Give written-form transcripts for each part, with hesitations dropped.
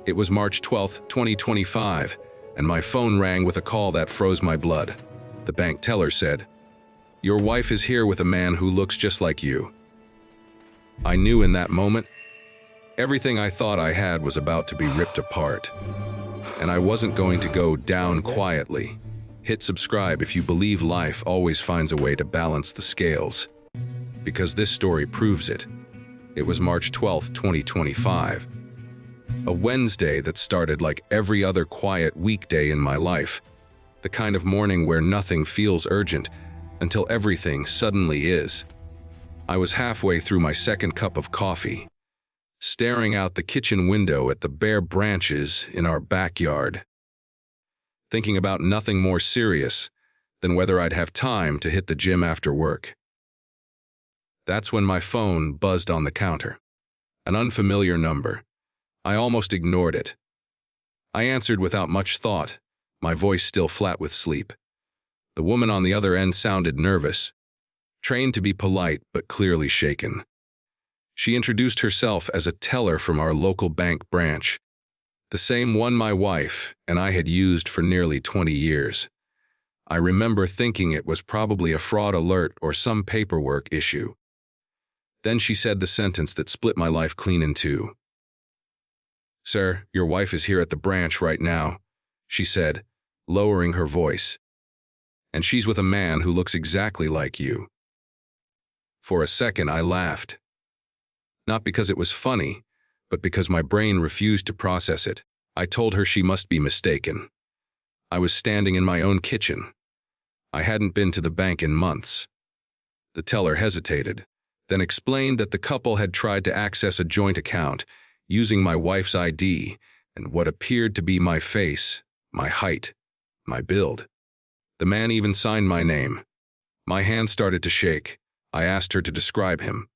It was March 12, 2025, and my phone rang with a call that froze my blood. The bank teller said, "Your wife is here with a man who looks just like you." I knew in that moment, everything I thought I had was about to be ripped apart. And I wasn't going to go down quietly. Hit subscribe if you believe life always finds a way to balance the scales. Because this story proves it. It was March 12, 2025. A Wednesday that started like every other quiet weekday in my life. The kind of morning where nothing feels urgent until everything suddenly is. I was halfway through my second cup of coffee, staring out the kitchen window at the bare branches in our backyard, thinking about nothing more serious than whether I'd have time to hit the gym after work. That's when my phone buzzed on the counter. An unfamiliar number. I almost ignored it. I answered without much thought, my voice still flat with sleep. The woman on the other end sounded nervous, trained to be polite but clearly shaken. She introduced herself as a teller from our local bank branch, the same one my wife and I had used for nearly 20 years. I remember thinking it was probably a fraud alert or some paperwork issue. Then she said the sentence that split my life clean in two. "Sir, your wife is here at the branch right now," she said, lowering her voice. "And she's with a man who looks exactly like you." For a second, I laughed. Not because it was funny, but because my brain refused to process it. I told her she must be mistaken. I was standing in my own kitchen. I hadn't been to the bank in months. The teller hesitated, then explained that the couple had tried to access a joint account using my wife's ID and what appeared to be my face, my height, my build. The man even signed my name. My hand started to shake. I asked her to describe him.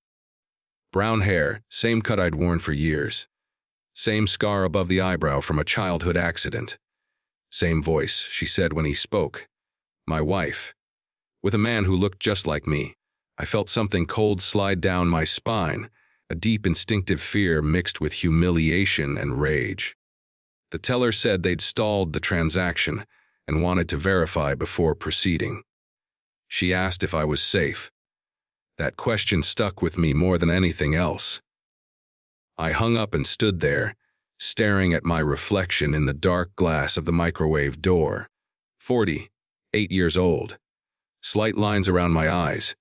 Brown hair, same cut I'd worn for years. Same scar above the eyebrow from a childhood accident. Same voice, she said when he spoke. My wife. With a man who looked just like me. I felt something cold slide down my spine, a deep instinctive fear mixed with humiliation and rage. The teller said they'd stalled the transaction and wanted to verify before proceeding. She asked if I was safe. That question stuck with me more than anything else. I hung up and stood there, staring at my reflection in the dark glass of the microwave door. 8 years old. Slight lines around my eyes.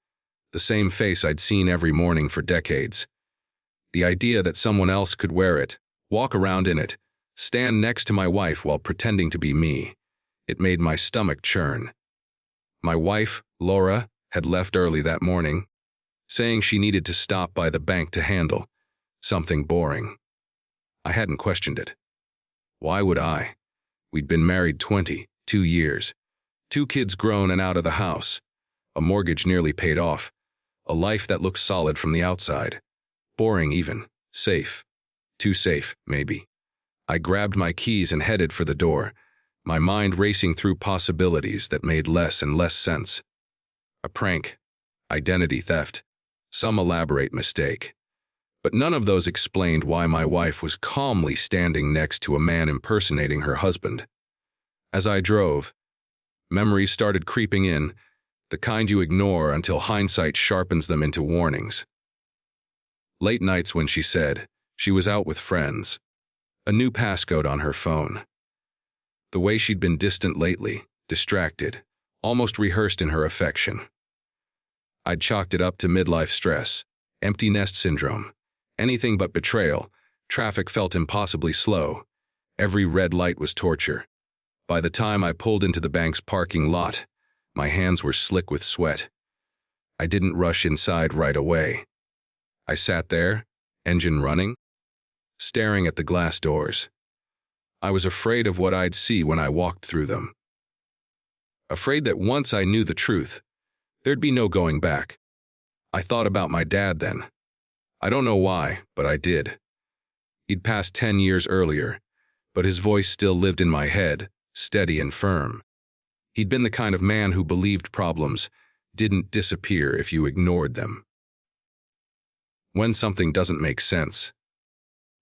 The same face I'd seen every morning for decades. The idea that someone else could wear it, walk around in it, stand next to my wife while pretending to be me, it made my stomach churn. My wife, Laura, had left early that morning, saying she needed to stop by the bank to handle something boring. I hadn't questioned it. Why would I? We'd been married 22 years, 2 kids grown and out of the house, a mortgage nearly paid off, a life that looked solid from the outside. Boring even. Safe. Too safe, maybe. I grabbed my keys and headed for the door, my mind racing through possibilities that made less and less sense. A prank. Identity theft. Some elaborate mistake. But none of those explained why my wife was calmly standing next to a man impersonating her husband. As I drove, memories started creeping in, the kind you ignore until hindsight sharpens them into warnings. Late nights when she said she was out with friends. A new passcode on her phone. The way she'd been distant lately, distracted, almost rehearsed in her affection. I'd chalked it up to midlife stress, empty nest syndrome, anything but betrayal. Traffic felt impossibly slow. Every red light was torture. By the time I pulled into the bank's parking lot, my hands were slick with sweat. I didn't rush inside right away. I sat there, engine running, staring at the glass doors. I was afraid of what I'd see when I walked through them. Afraid that once I knew the truth, there'd be no going back. I thought about my dad then. I don't know why, but I did. He'd passed 10 years earlier, but his voice still lived in my head, steady and firm. He'd been the kind of man who believed problems didn't disappear if you ignored them. When something doesn't make sense,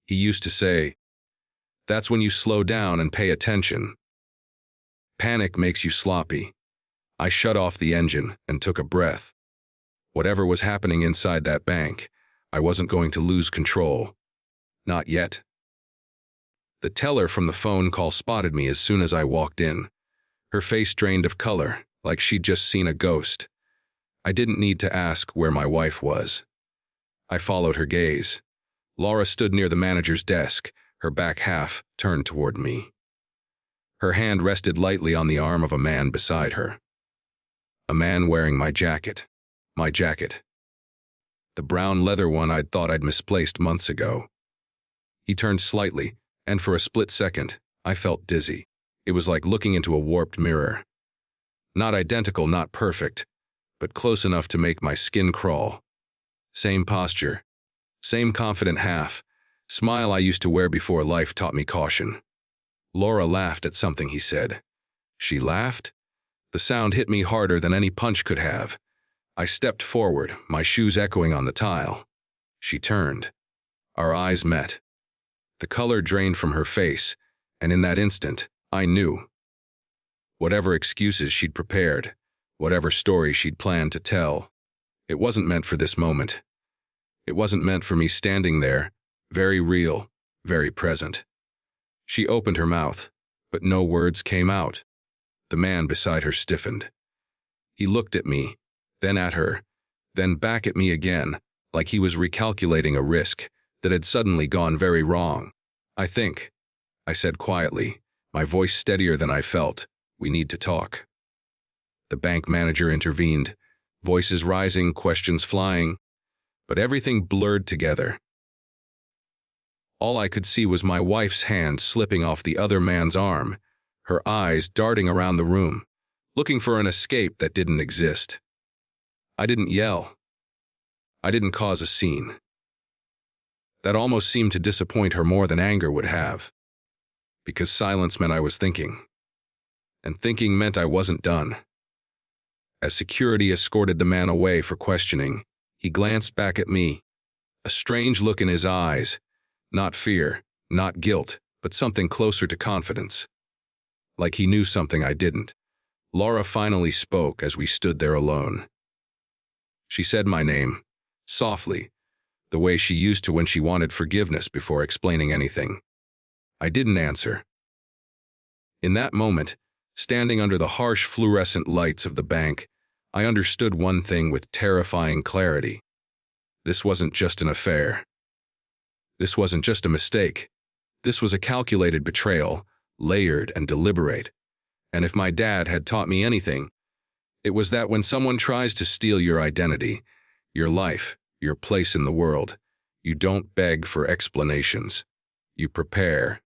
he used to say, That's when you slow down and pay attention. Panic makes you sloppy. I shut off the engine and took a breath. Whatever was happening inside that bank, I wasn't going to lose control. Not yet. The teller from the phone call spotted me as soon as I walked in. Her face drained of color, like she'd just seen a ghost. I didn't need to ask where my wife was. I followed her gaze. Laura stood near the manager's desk, her back half turned toward me. Her hand rested lightly on the arm of a man beside her. A man wearing my jacket. My jacket. The brown leather one I'd thought I'd misplaced months ago. He turned slightly, and for a split second, I felt dizzy. It was like looking into a warped mirror. Not identical, not perfect, but close enough to make my skin crawl. Same posture, same confident half, smile I used to wear before life taught me caution. Laura laughed at something he said. She laughed? The sound hit me harder than any punch could have. I stepped forward, my shoes echoing on the tile. She turned. Our eyes met. The color drained from her face, and in that instant, I knew. Whatever excuses she'd prepared, whatever story she'd planned to tell, it wasn't meant for this moment. It wasn't meant for me standing there, very real, very present. She opened her mouth, but no words came out. The man beside her stiffened. He looked at me, then at her, then back at me again, like he was recalculating a risk that had suddenly gone very wrong. I think, I said quietly, my voice steadier than I felt, we need to talk. The bank manager intervened, voices rising, questions flying, but everything blurred together. All I could see was my wife's hand slipping off the other man's arm, her eyes darting around the room, looking for an escape that didn't exist. I didn't yell. I didn't cause a scene. That almost seemed to disappoint her more than anger would have, because silence meant I was thinking, and thinking meant I wasn't done. As security escorted the man away for questioning, he glanced back at me, a strange look in his eyes, not fear, not guilt, but something closer to confidence. Like he knew something I didn't. Laura finally spoke as we stood there alone. She said my name, softly, the way she used to when she wanted forgiveness before explaining anything. I didn't answer. In that moment, standing under the harsh fluorescent lights of the bank, I understood one thing with terrifying clarity. This wasn't just an affair. This wasn't just a mistake. This was a calculated betrayal, layered and deliberate. And if my dad had taught me anything, it was that when someone tries to steal your identity, your life, your place in the world, you don't beg for explanations. You prepare.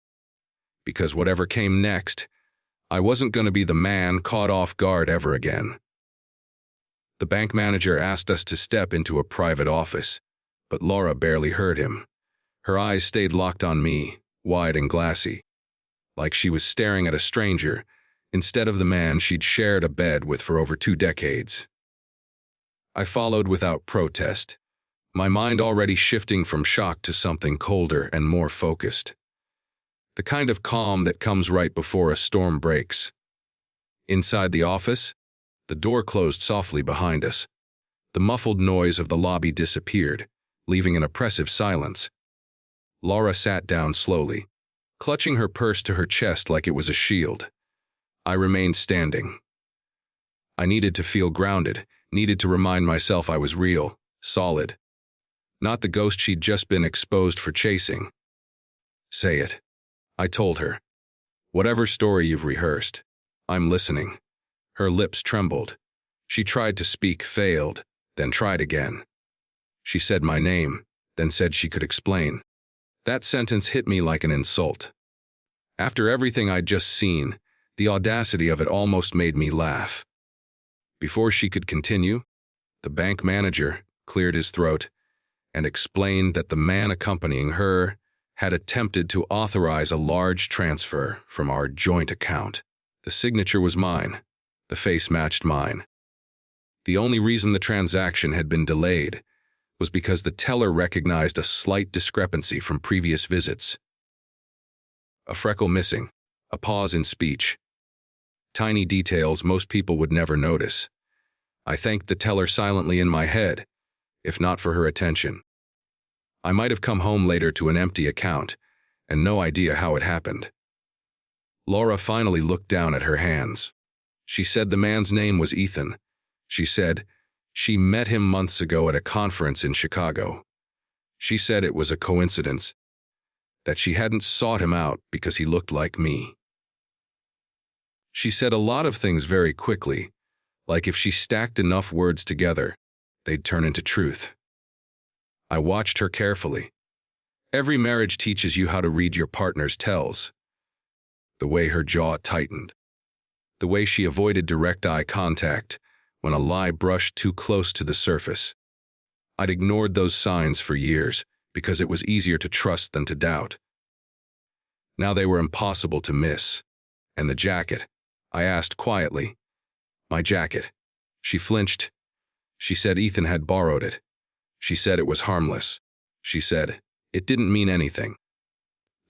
Because whatever came next, I wasn't going to be the man caught off guard ever again. The bank manager asked us to step into a private office, but Laura barely heard him. Her eyes stayed locked on me, wide and glassy, like she was staring at a stranger instead of the man she'd shared a bed with for over 2 decades. I followed without protest, my mind already shifting from shock to something colder and more focused. The kind of calm that comes right before a storm breaks. Inside the office, the door closed softly behind us. The muffled noise of the lobby disappeared, leaving an oppressive silence. Laura sat down slowly, clutching her purse to her chest like it was a shield. I remained standing. I needed to feel grounded, needed to remind myself I was real, solid. Not the ghost she'd just been exposed for chasing. Say it, I told her. Whatever story you've rehearsed, I'm listening. Her lips trembled. She tried to speak, failed, then tried again. She said my name, then said she could explain. That sentence hit me like an insult. After everything I'd just seen, the audacity of it almost made me laugh. Before she could continue, the bank manager cleared his throat and explained that the man accompanying her had attempted to authorize a large transfer from our joint account. The signature was mine. The face matched mine. The only reason the transaction had been delayed was because the teller recognized a slight discrepancy from previous visits. A freckle missing, a pause in speech. Tiny details most people would never notice. I thanked the teller silently in my head, if not for her attention. I might have come home later to an empty account, and no idea how it happened. Laura finally looked down at her hands. She said the man's name was Ethan. She said she met him months ago at a conference in Chicago. She said it was a coincidence, that she hadn't sought him out because he looked like me. She said a lot of things very quickly, like if she stacked enough words together, they'd turn into truth. I watched her carefully. Every marriage teaches you how to read your partner's tells. The way her jaw tightened. The way she avoided direct eye contact when a lie brushed too close to the surface. I'd ignored those signs for years because it was easier to trust than to doubt. Now they were impossible to miss. And the jacket, I asked quietly. My jacket. She flinched. She said Ethan had borrowed it. She said it was harmless. She said it didn't mean anything.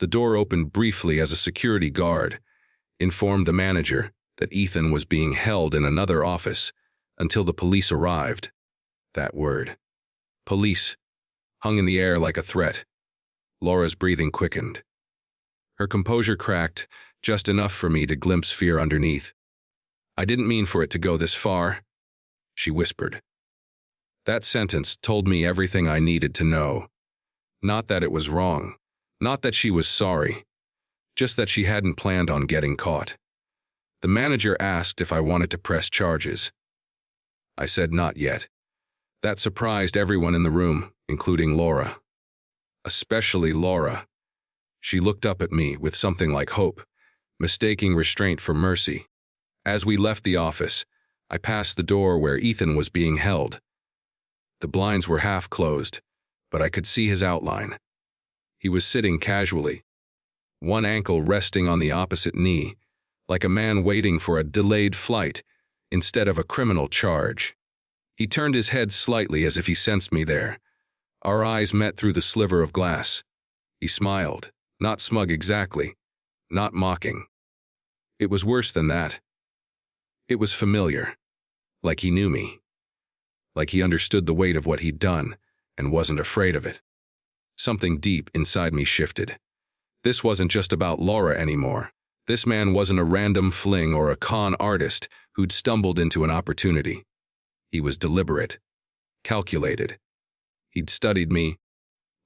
The door opened briefly as a security guard informed the manager that Ethan was being held in another office until the police arrived. That word, police, hung in the air like a threat. Laura's breathing quickened. Her composure cracked, just enough for me to glimpse fear underneath. I didn't mean for it to go this far, she whispered. That sentence told me everything I needed to know. Not that it was wrong, not that she was sorry, just that she hadn't planned on getting caught. The manager asked if I wanted to press charges. I said not yet. That surprised everyone in the room, including Laura. Especially Laura. She looked up at me with something like hope, mistaking restraint for mercy. As we left the office, I passed the door where Ethan was being held. The blinds were half closed, but I could see his outline. He was sitting casually, one ankle resting on the opposite knee, like a man waiting for a delayed flight instead of a criminal charge. He turned his head slightly as if he sensed me there. Our eyes met through the sliver of glass. He smiled, not smug exactly, not mocking. It was worse than that. It was familiar, like he knew me, like he understood the weight of what he'd done and wasn't afraid of it. Something deep inside me shifted. This wasn't just about Laura anymore. This man wasn't a random fling or a con artist who'd stumbled into an opportunity. He was deliberate, calculated. He'd studied me,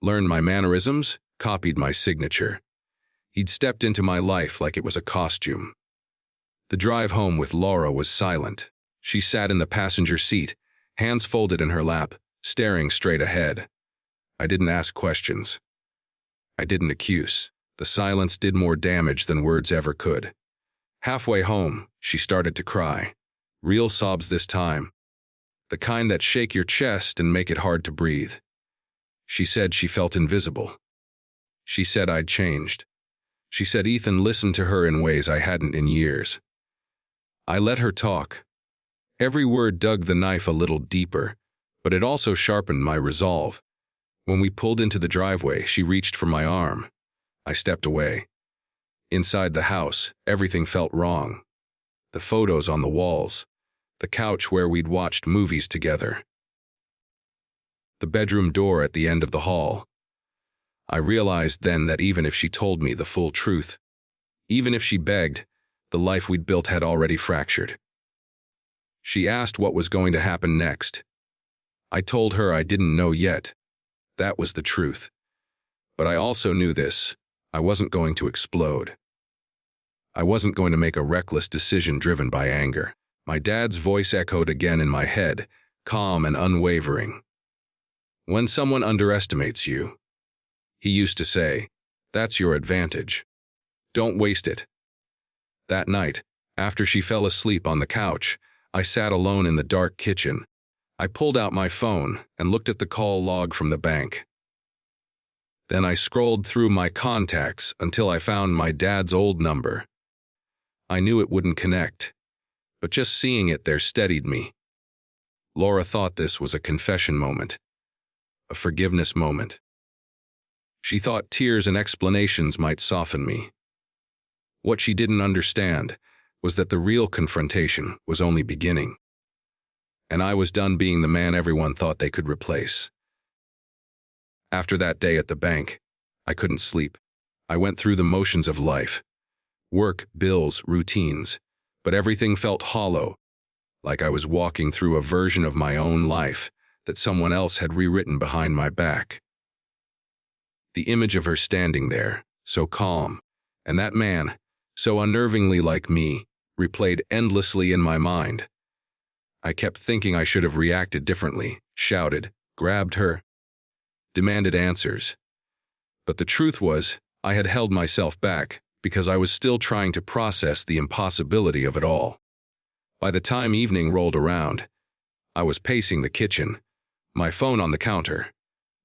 learned my mannerisms, copied my signature. He'd stepped into my life like it was a costume. The drive home with Laura was silent. She sat in the passenger seat, hands folded in her lap, staring straight ahead. I didn't ask questions. I didn't accuse. The silence did more damage than words ever could. Halfway home, she started to cry. Real sobs this time. The kind that shake your chest and make it hard to breathe. She said she felt invisible. She said I'd changed. She said Ethan listened to her in ways I hadn't in years. I let her talk. Every word dug the knife a little deeper, but it also sharpened my resolve. When we pulled into the driveway, she reached for my arm. I stepped away. Inside the house, everything felt wrong. The photos on the walls, the couch where we'd watched movies together, the bedroom door at the end of the hall. I realized then that even if she told me the full truth, even if she begged, the life we'd built had already fractured. She asked what was going to happen next. I told her I didn't know yet. That was the truth. But I also knew this. I wasn't going to explode. I wasn't going to make a reckless decision driven by anger. My dad's voice echoed again in my head, calm and unwavering. When someone underestimates you, he used to say, that's your advantage. Don't waste it. That night, after she fell asleep on the couch, I sat alone in the dark kitchen. I pulled out my phone and looked at the call log from the bank. Then I scrolled through my contacts until I found my dad's old number. I knew it wouldn't connect, but just seeing it there steadied me. Laura thought this was a confession moment, a forgiveness moment. She thought tears and explanations might soften me. What she didn't understand was that the real confrontation was only beginning. And I was done being the man everyone thought they could replace. After that day at the bank, I couldn't sleep. I went through the motions of life. Work, bills, routines. But everything felt hollow, like I was walking through a version of my own life that someone else had rewritten behind my back. The image of her standing there, so calm, and that man, so unnervingly like me, replayed endlessly in my mind. I kept thinking I should have reacted differently, shouted, grabbed her, demanded answers. But the truth was, I had held myself back because I was still trying to process the impossibility of it all. By the time evening rolled around, I was pacing the kitchen, my phone on the counter,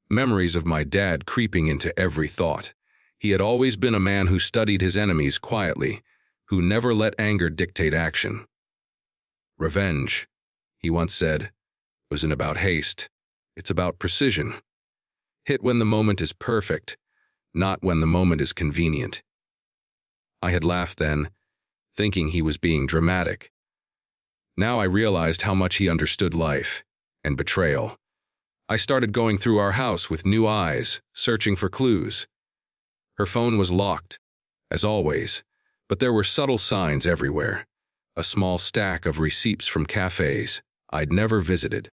memories of my dad creeping into every thought. He had always been a man who studied his enemies quietly, who never let anger dictate action. Revenge, he once said, wasn't about haste. It's about precision. Hit when the moment is perfect, not when the moment is convenient. I had laughed then, thinking he was being dramatic. Now I realized how much he understood life and betrayal. I started going through our house with new eyes, searching for clues. Her phone was locked, as always, but there were subtle signs everywhere. A small stack of receipts from cafes I'd never visited.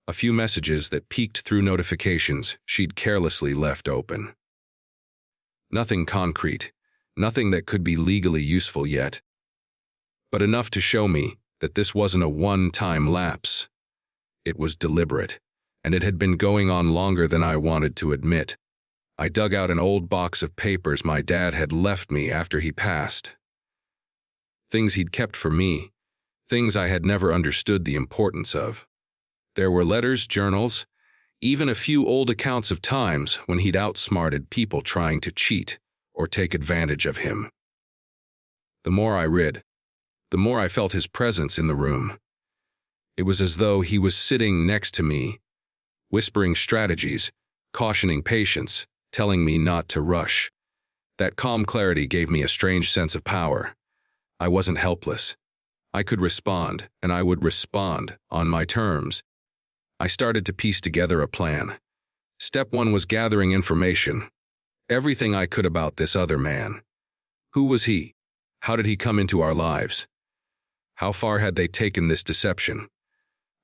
A few messages that peeked through notifications she'd carelessly left open. Nothing concrete, nothing that could be legally useful yet, but enough to show me that this wasn't a one-time lapse. It was deliberate, and it had been going on longer than I wanted to admit. I dug out an old box of papers my dad had left me after he passed. Things he'd kept for me, things I had never understood the importance of. There were letters, journals, even a few old accounts of times when he'd outsmarted people trying to cheat or take advantage of him. The more I read, the more I felt his presence in the room. It was as though he was sitting next to me, whispering strategies, cautioning patience, telling me not to rush. That calm clarity gave me a strange sense of power. I wasn't helpless. I could respond, and I would respond on my terms. I started to piece together a plan. Step 1 was gathering information. Everything I could about this other man. Who was he? How did he come into our lives? How far had they taken this deception?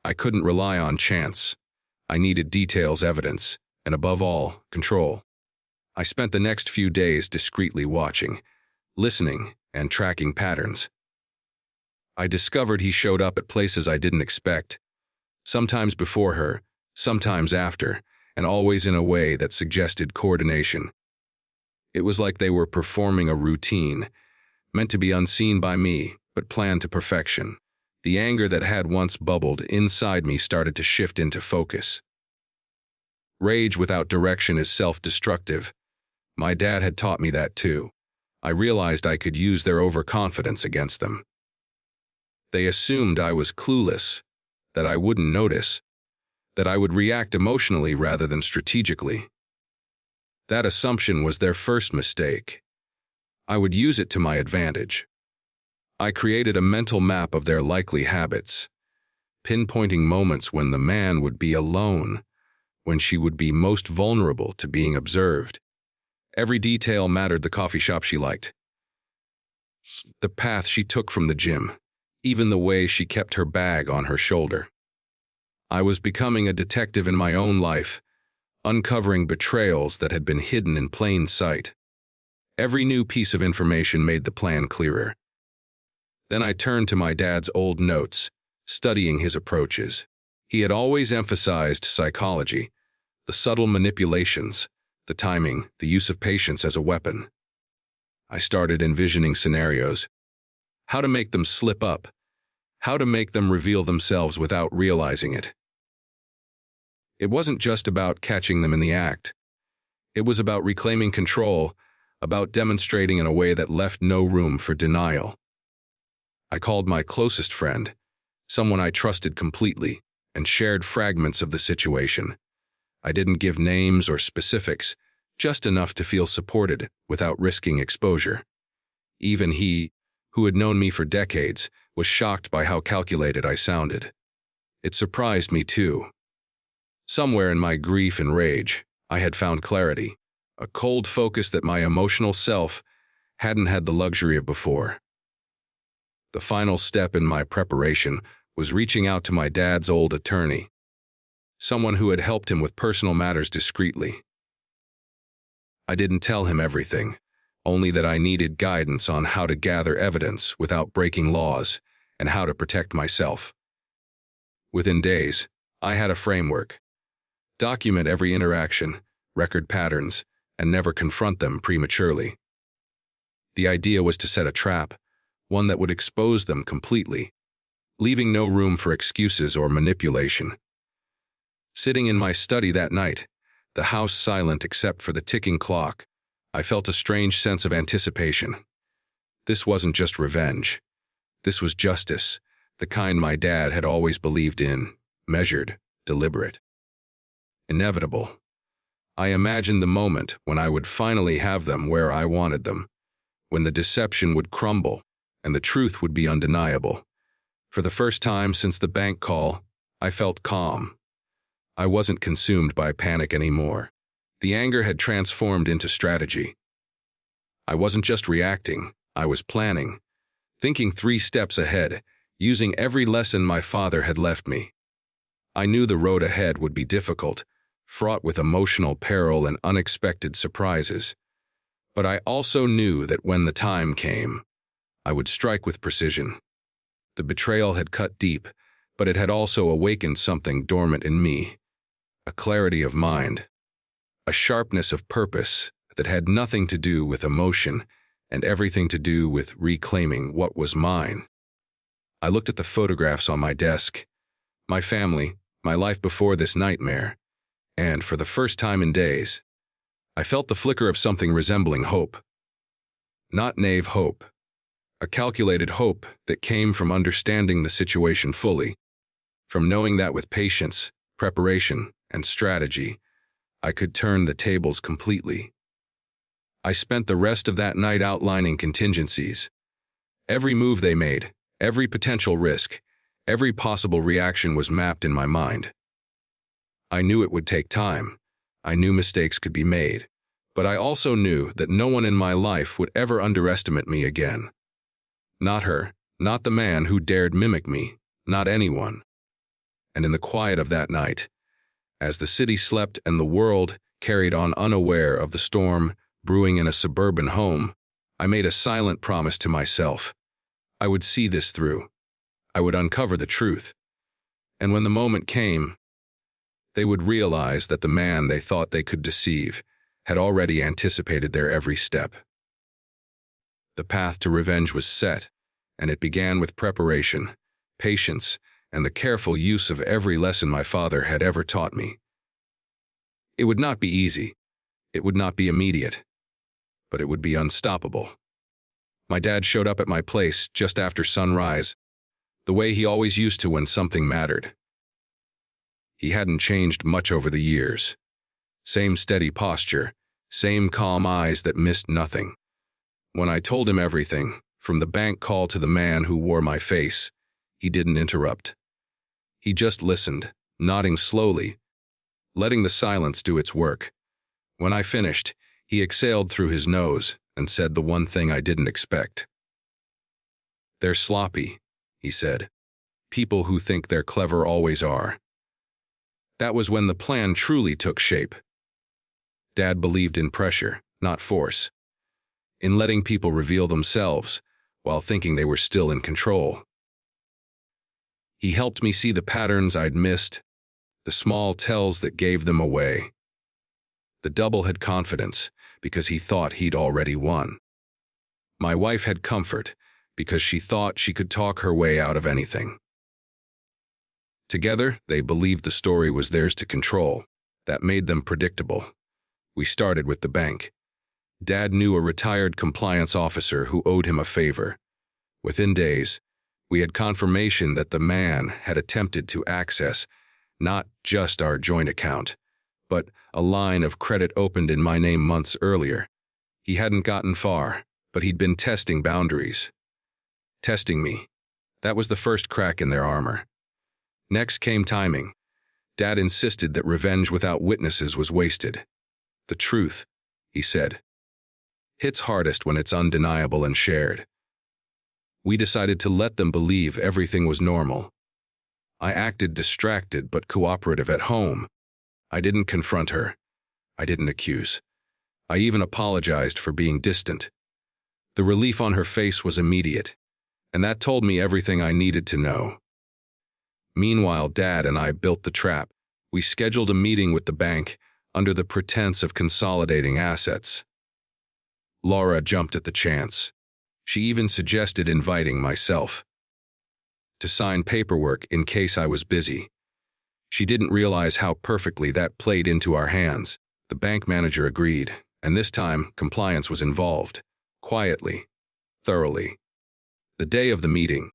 I couldn't rely on chance. I needed details, evidence, and above all, control. I spent the next few days discreetly watching, listening, and tracking patterns. I discovered he showed up at places I didn't expect, sometimes before her, sometimes after, and always in a way that suggested coordination. It was like they were performing a routine, meant to be unseen by me, but planned to perfection. The anger that had once bubbled inside me started to shift into focus. Rage without direction is self-destructive. My dad had taught me that too. I realized I could use their overconfidence against them. They assumed I was clueless, that I wouldn't notice, that I would react emotionally rather than strategically. That assumption was their first mistake. I would use it to my advantage. I created a mental map of their likely habits, pinpointing moments when the man would be alone, when she would be most vulnerable to being observed. Every detail mattered: the coffee shop she liked, the path she took from the gym, even the way she kept her bag on her shoulder. I was becoming a detective in my own life, uncovering betrayals that had been hidden in plain sight. Every new piece of information made the plan clearer. Then I turned to my dad's old notes, studying his approaches. He had always emphasized psychology, the subtle manipulations, the timing, the use of patience as a weapon. I started envisioning scenarios. How to make them slip up. How to make them reveal themselves without realizing it. It wasn't just about catching them in the act. It was about reclaiming control, about demonstrating in a way that left no room for denial. I called my closest friend, someone I trusted completely, and shared fragments of the situation. I didn't give names or specifics, just enough to feel supported without risking exposure. Even he, who had known me for decades, was shocked by how calculated I sounded. It surprised me too. Somewhere in my grief and rage, I had found clarity, a cold focus that my emotional self hadn't had the luxury of before. The final step in my preparation was reaching out to my dad's old attorney, someone who had helped him with personal matters discreetly. I didn't tell him everything, only that I needed guidance on how to gather evidence without breaking laws and how to protect myself. Within days, I had a framework. Document every interaction, record patterns, and never confront them prematurely. The idea was to set a trap, one that would expose them completely, leaving no room for excuses or manipulation. Sitting in my study that night, the house silent except for the ticking clock, I felt a strange sense of anticipation. This wasn't just revenge. This was justice, the kind my dad had always believed in, measured, deliberate. Inevitable. I imagined the moment when I would finally have them where I wanted them, when the deception would crumble and the truth would be undeniable. For the first time since the bank call, I felt calm. I wasn't consumed by panic anymore. The anger had transformed into strategy. I wasn't just reacting, I was planning, thinking 3 steps ahead, using every lesson my father had left me. I knew the road ahead would be difficult, fraught with emotional peril and unexpected surprises. But I also knew that when the time came, I would strike with precision. The betrayal had cut deep, but it had also awakened something dormant in me, a clarity of mind, a sharpness of purpose that had nothing to do with emotion and everything to do with reclaiming what was mine. I looked at the photographs on my desk, my family, my life before this nightmare, and for the first time in days, I felt the flicker of something resembling hope. Not naive hope, a calculated hope that came from understanding the situation fully, from knowing that with patience, preparation, and strategy, I could turn the tables completely. I spent the rest of that night outlining contingencies. Every move they made, every potential risk, every possible reaction was mapped in my mind. I knew it would take time. I knew mistakes could be made, but I also knew that no one in my life would ever underestimate me again. Not her, not the man who dared mimic me, not anyone. And in the quiet of that night, as the city slept and the world carried on unaware of the storm brewing in a suburban home, I made a silent promise to myself. I would see this through. I would uncover the truth. And when the moment came, they would realize that the man they thought they could deceive had already anticipated their every step. The path to revenge was set, and it began with preparation, patience, and the careful use of every lesson my father had ever taught me. It would not be easy. It would not be immediate. But it would be unstoppable. My dad showed up at my place just after sunrise, the way he always used to when something mattered. He hadn't changed much over the years. Same steady posture, same calm eyes that missed nothing. When I told him everything, from the bank call to the man who wore my face, he didn't interrupt. He just listened, nodding slowly, letting the silence do its work. When I finished, he exhaled through his nose and said the one thing I didn't expect. "They're sloppy," he said. "People who think they're clever always are." That was when the plan truly took shape. Dad believed in pressure, not force. In letting people reveal themselves, while thinking they were still in control. He helped me see the patterns I'd missed, the small tells that gave them away. The double had confidence, because he thought he'd already won. My wife had comfort, because she thought she could talk her way out of anything. Together, they believed the story was theirs to control. That made them predictable. We started with the bank. Dad knew a retired compliance officer who owed him a favor. Within days, we had confirmation that the man had attempted to access not just our joint account, but a line of credit opened in my name months earlier. He hadn't gotten far, But he'd been testing boundaries. Testing me. That was the first crack in their armor. Next came timing. Dad insisted that revenge without witnesses was wasted. The truth, he said, hits hardest when it's undeniable and shared. We decided to let them believe everything was normal. I acted distracted but cooperative at home. I didn't confront her. I didn't accuse. I even apologized for being distant. The relief on her face was immediate, and that told me everything I needed to know. Meanwhile, Dad and I built the trap. We scheduled a meeting with the bank under the pretense of consolidating assets. Laura jumped at the chance. She even suggested inviting myself to sign paperwork in case I was busy. She didn't realize how perfectly that played into our hands. The bank manager agreed, and this time compliance was involved, quietly, thoroughly. The day of the meeting,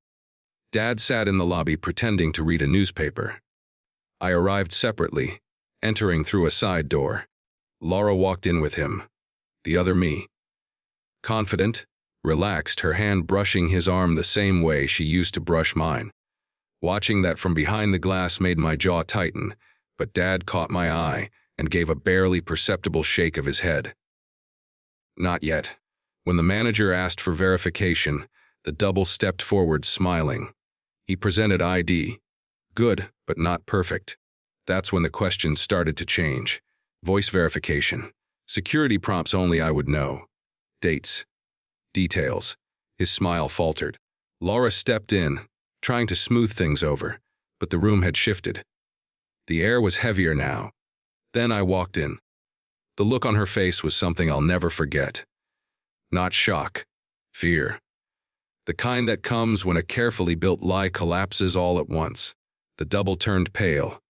Dad sat in the lobby pretending to read a newspaper. I arrived separately, entering through a side door. Laura walked in with him, the other me. Confident, relaxed, her hand brushing his arm the same way she used to brush mine. Watching that from behind the glass made my jaw tighten, but Dad caught my eye and gave a barely perceptible shake of his head. Not yet. When the manager asked for verification, the double stepped forward smiling. He presented ID. Good, but not perfect. That's when the questions started to change. Voice verification. Security prompts only I would know. Dates. Details. His smile faltered. Laura stepped in, trying to smooth things over, but the room had shifted. The air was heavier now. Then I walked in. The look on her face was something I'll never forget. Not shock. Fear. The kind that comes when a carefully built lie collapses all at once. The double turned pale.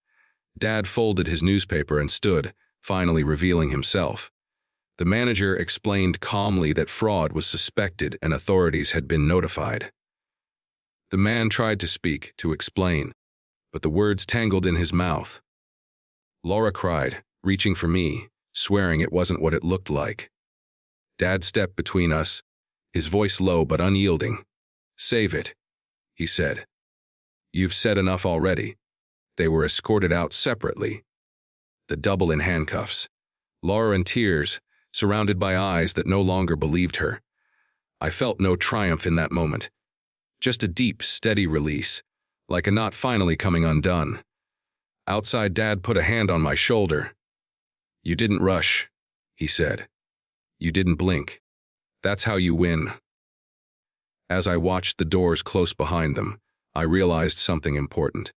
Dad folded his newspaper and stood, finally revealing himself. The manager explained calmly that fraud was suspected and authorities had been notified. The man tried to speak, to explain, but the words tangled in his mouth. Laura cried, reaching for me, swearing it wasn't what it looked like. Dad stepped between us, his voice low but unyielding. "Save it," he said. "You've said enough already." They were escorted out separately. The double in handcuffs. Laura in tears, surrounded by eyes that no longer believed her. I felt no triumph in that moment. Just a deep, steady release, like a knot finally coming undone. Outside, Dad put a hand on my shoulder. "You didn't rush," he said. "You didn't blink. That's how you win." As I watched the doors close behind them, I realized something important.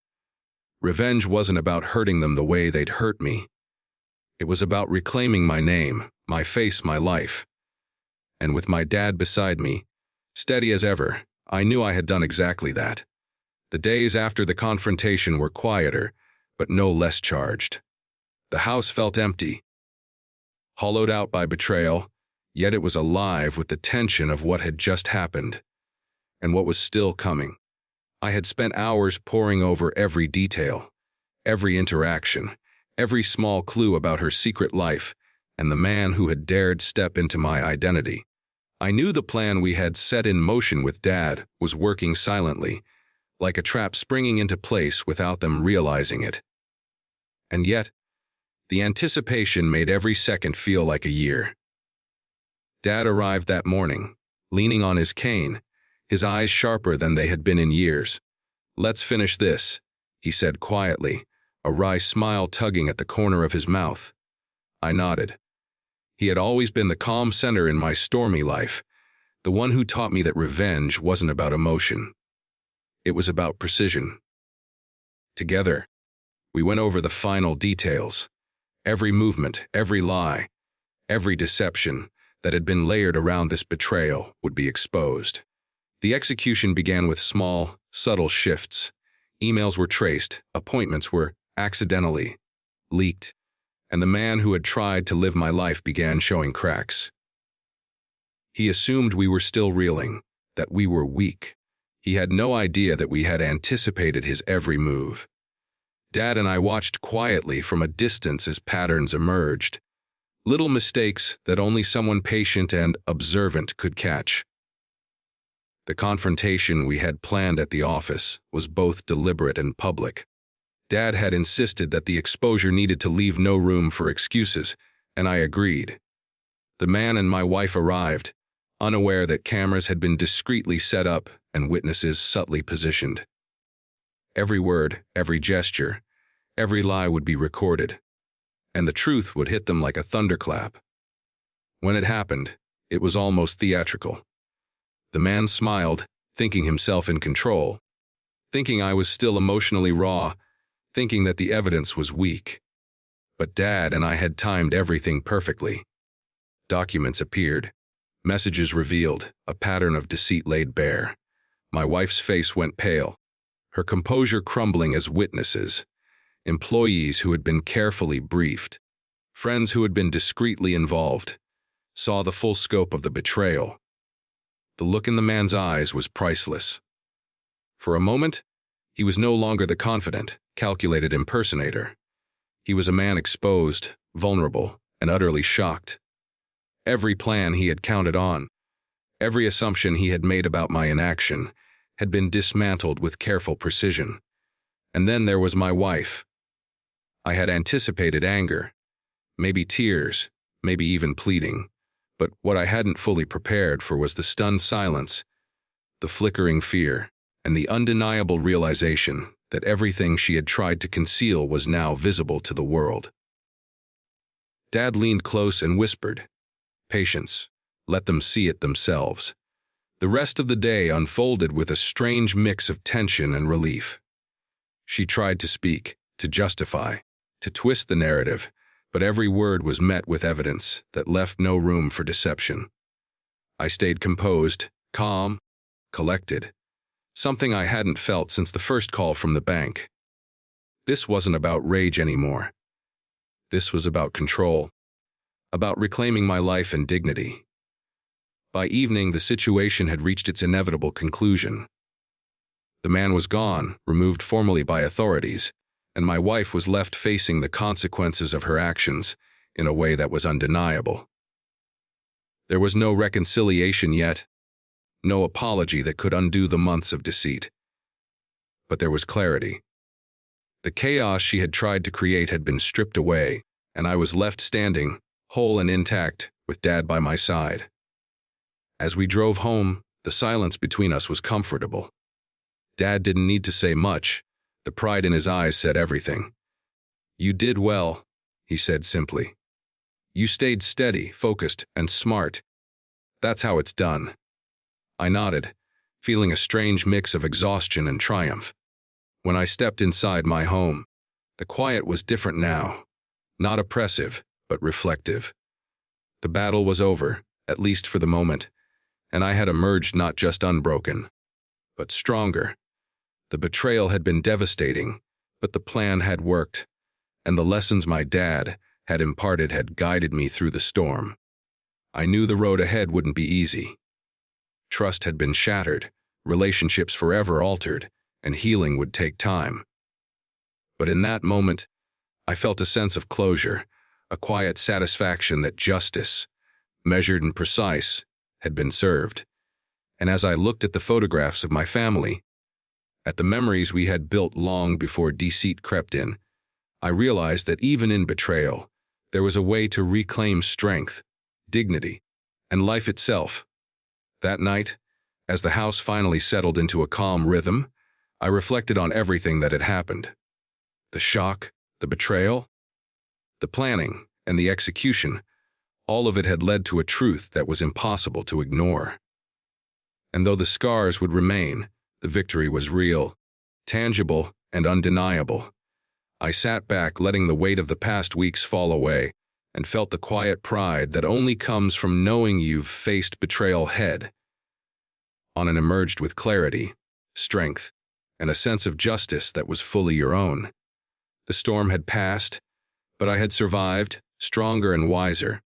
Revenge wasn't about hurting them the way they'd hurt me. It was about reclaiming my name, my face, my life. And with my dad beside me, steady as ever, I knew I had done exactly that. The days after the confrontation were quieter, but no less charged. The house felt empty, hollowed out by betrayal, yet it was alive with the tension of what had just happened, and what was still coming. I had spent hours poring over every detail, every interaction, every small clue about her secret life, and the man who had dared step into my identity. I knew the plan we had set in motion with Dad was working silently, like a trap springing into place without them realizing it. And yet, the anticipation made every second feel like a year. Dad arrived that morning, leaning on his cane, his eyes sharper than they had been in years. "Let's finish this," he said quietly, a wry smile tugging at the corner of his mouth. I nodded. He had always been the calm center in my stormy life, the one who taught me that revenge wasn't about emotion. It was about precision. Together, we went over the final details. Every movement, every lie, every deception that had been layered around this betrayal would be exposed. The execution began with small, subtle shifts. Emails were traced, appointments were accidentally leaked, and the man who had tried to live my life began showing cracks. He assumed we were still reeling, that we were weak. He had no idea that we had anticipated his every move. Dad and I watched quietly from a distance as patterns emerged. Little mistakes that only someone patient and observant could catch. The confrontation we had planned at the office was both deliberate and public. Dad had insisted that the exposure needed to leave no room for excuses, and I agreed. The man and my wife arrived, unaware that cameras had been discreetly set up and witnesses subtly positioned. Every word, every gesture, every lie would be recorded, and the truth would hit them like a thunderclap. When it happened, it was almost theatrical. The man smiled, thinking himself in control, thinking I was still emotionally raw, thinking that the evidence was weak. But Dad and I had timed everything perfectly. Documents appeared, messages revealed, a pattern of deceit laid bare. My wife's face went pale, her composure crumbling as witnesses. Employees who had been carefully briefed, friends who had been discreetly involved, saw the full scope of the betrayal. The look in the man's eyes was priceless. For a moment, he was no longer the confident, calculated impersonator. He was a man exposed, vulnerable, and utterly shocked. Every plan he had counted on, every assumption he had made about my inaction, had been dismantled with careful precision. And then there was my wife. I had anticipated anger, maybe tears, maybe even pleading, but what I hadn't fully prepared for was the stunned silence, the flickering fear, and the undeniable realization that everything she had tried to conceal was now visible to the world. Dad leaned close and whispered, "Patience, let them see it themselves." The rest of the day unfolded with a strange mix of tension and relief. She tried to speak, to justify, to twist the narrative, but every word was met with evidence that left no room for deception. I stayed composed, calm, collected, something I hadn't felt since the first call from the bank. This wasn't about rage anymore. This was about control, about reclaiming my life and dignity. By evening, the situation had reached its inevitable conclusion. The man was gone, removed formally by authorities, and my wife was left facing the consequences of her actions in a way that was undeniable. There was no reconciliation yet, no apology that could undo the months of deceit. But there was clarity. The chaos she had tried to create had been stripped away, and I was left standing, whole and intact, with Dad by my side. As we drove home, the silence between us was comfortable. Dad didn't need to say much. The pride in his eyes said everything. "You did well," he said simply. "You stayed steady, focused, and smart. That's how it's done." I nodded, feeling a strange mix of exhaustion and triumph. When I stepped inside my home, the quiet was different now, not oppressive, but reflective. The battle was over, at least for the moment, and I had emerged not just unbroken, but stronger. The betrayal had been devastating, but the plan had worked, and the lessons my dad had imparted had guided me through the storm. I knew the road ahead wouldn't be easy. Trust had been shattered, relationships forever altered, and healing would take time. But in that moment, I felt a sense of closure, a quiet satisfaction that justice, measured and precise, had been served. And as I looked at the photographs of my family, at the memories we had built long before deceit crept in, I realized that even in betrayal, there was a way to reclaim strength, dignity, and life itself. That night, as the house finally settled into a calm rhythm, I reflected on everything that had happened. The shock, the betrayal, the planning, and the execution, all of it had led to a truth that was impossible to ignore. And though the scars would remain, the victory was real, tangible, and undeniable. I sat back, letting the weight of the past weeks fall away, and felt the quiet pride that only comes from knowing you've faced betrayal head on and emerged with clarity, strength, and a sense of justice that was fully your own. The storm had passed, but I had survived, stronger and wiser,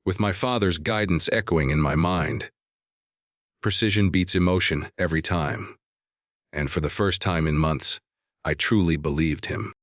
with my father's guidance echoing in my mind. Precision beats emotion every time. And for the first time in months, I truly believed him.